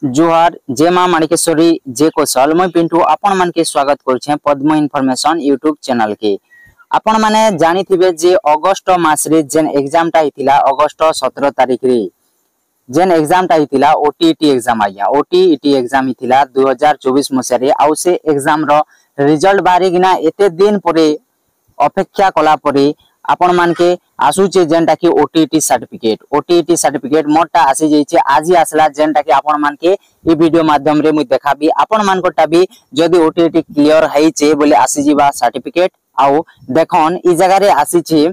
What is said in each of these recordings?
जोहार जय मां माणिकेश्वरी जय कौशल मैं पिंटू आपण मन के स्वागत करुछे पद्म इनफॉरमेशन यूट्यूब चैनल के। आपण माने जानी थिबे जे अगस्त मास रे जेन एग्जाम टा हितिला अगस्त 17 तारिख रे जेन एग्जाम टा हितिला ओटीईटी एग्जाम आया ओटीईटी एग्जाम हितिला 2024 मसिया रे आउ से एग्जाम रो रिजल्ट बारी गिना एते दिन परे अपेक्षा कला परे आपण मान के आसुचे जेनटा की ओटीईटी सर्टिफिकेट मोटा आसी जाइछे आज ही आसला जेनटा की आपण मान के ई वीडियो माध्यम रे मु देखाबी आपण मान कोटा भी जदी ओटीईटी क्लियर हाइचे बोले आसी जीवा सर्टिफिकेट आउ देखन ई जगह रे आसीचे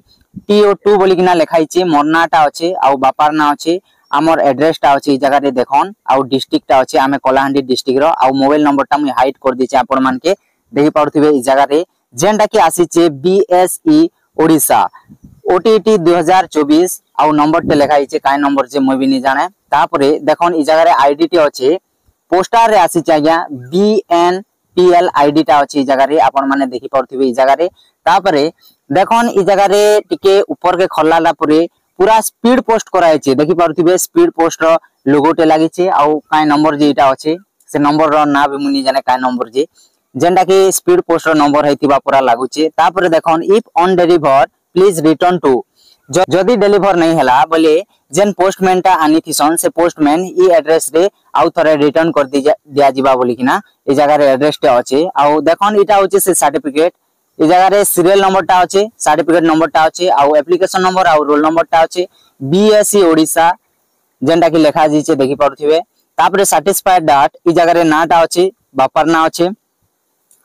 TO2 बोली किना लिखाइचे मोर नाटा अछि आउ बापार ना अछि हमर एड्रेस टा अछि ई जगह रे देखन आउ डिस्ट्रिक्ट टा अछि आमे कलाहांडी डिस्ट्रिक्ट रो आउ मोबाइल नंबर टा मु हाइड कर दिचे आपण मान के देखि पाउथिबे ई जगह रे जेनटा की आसीचे BSE ओडिशा ओटीईटी 2024 आउ नंबर टे लिखाइचे काय नंबर जे মই भी नि जाने तापरे देखन ई जगह रे आईडी टे अछि पोस्टर रे आसी आज्ञा BNPL आईडी टा अछि ई जगह रे आपण माने देखि पाउथिबे ई जगह रे तापरे देखन ई जगह रे टिके ऊपर के खल्लाला परे पूरा स्पीड पोस्ट कराइचे देखि पाउथिबे स्पीड पोस्ट रो लोगो टे लागिचे आउ काय नंबर जे इटा अछि से नंबर रो ना भी मुनि जाने काय नंबर जे जेंडा के स्पीड पोस्ट रो नंबर हेतिबा पूरा लागुचे तापरे देखन if on deliver please return to जदी डिलीवर नहीं हला बोले जेन पोस्टमैन टा आनी थिसन से पोस्टमैन ई एड्रेस रे आउ थरे रिटर्न कर दिया जिबा बोली किना ए जगह रे एड्रेस टे अछि आउ देखन इटा होचे से सर्टिफिकेट ए जगह रे सीरियल नंबर टा अछि सर्टिफिकेट नंबर टा अछि आउ एप्लीकेशन नंबर आउ रोल नंबर टा अछि BSE ओडिशा जेंडा की लेखा जिचे देखि पाउथिबे तापरे सैटिस्फाइड डॉट ई जगह रे नाटा अछि बापर ना अछि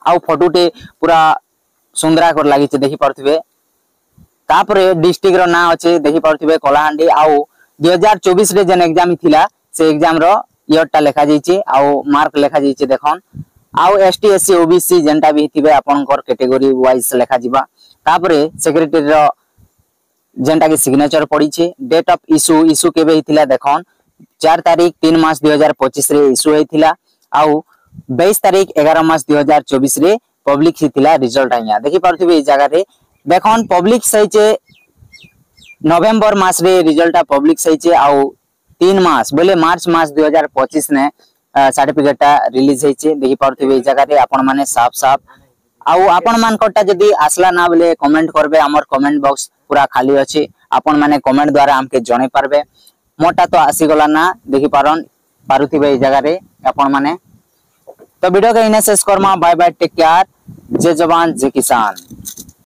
आउ फोटो टे पूरा सुंदरा कर लागि छै देखि पाउथिबे तापरे डिस्ट्रिक्ट रो ना अछि देखि पाउथिबे कलाहांडी आउ 2024 रे जेन एग्जाम थिला से एग्जाम रो ईयर टा लेखा जाइछे आउ मार्क लेखा जाइछे देखन आउ ST SC OBC जेनटा भी थिबे आपनकर कैटेगरी वाइज लेखा जिबा तापरे सेक्रेटरी रो जेनटा के सिग्नेचर पड़ी छे डेट ऑफ इशू केबे हितिला देखन 4 तारीख 3 मास 2025 रे इशू हेतिला आउ 22 तारीख 11 मास 2024 रे पब्लिक हितिला रिजल्ट आइया देखि पारथिबे ई जगह रे देखन पब्लिक सहिचे नवंबर मास रे रिजल्ट पब्लिक सहिचे आउ 3 मास बोले मार्च मास 2025 ने सर्टिफिकेट टा रिलीज हेचे देखि पारथिबे ई जगह रे आपण माने साफ साफ आउ आपण मान कोटा जदी आसला ना बोले कमेंट करबे हमर कमेंट बॉक्स पूरा खाली अछि आपण माने कमेंट द्वारा हमके जणे पारबे मोटा तो आसी गला ना देखि पारुथिबे ई जगह रे आपण माने तो वीडियो के इने शेष करमा बाय बाय टेक केयर जय जवान जय किसान।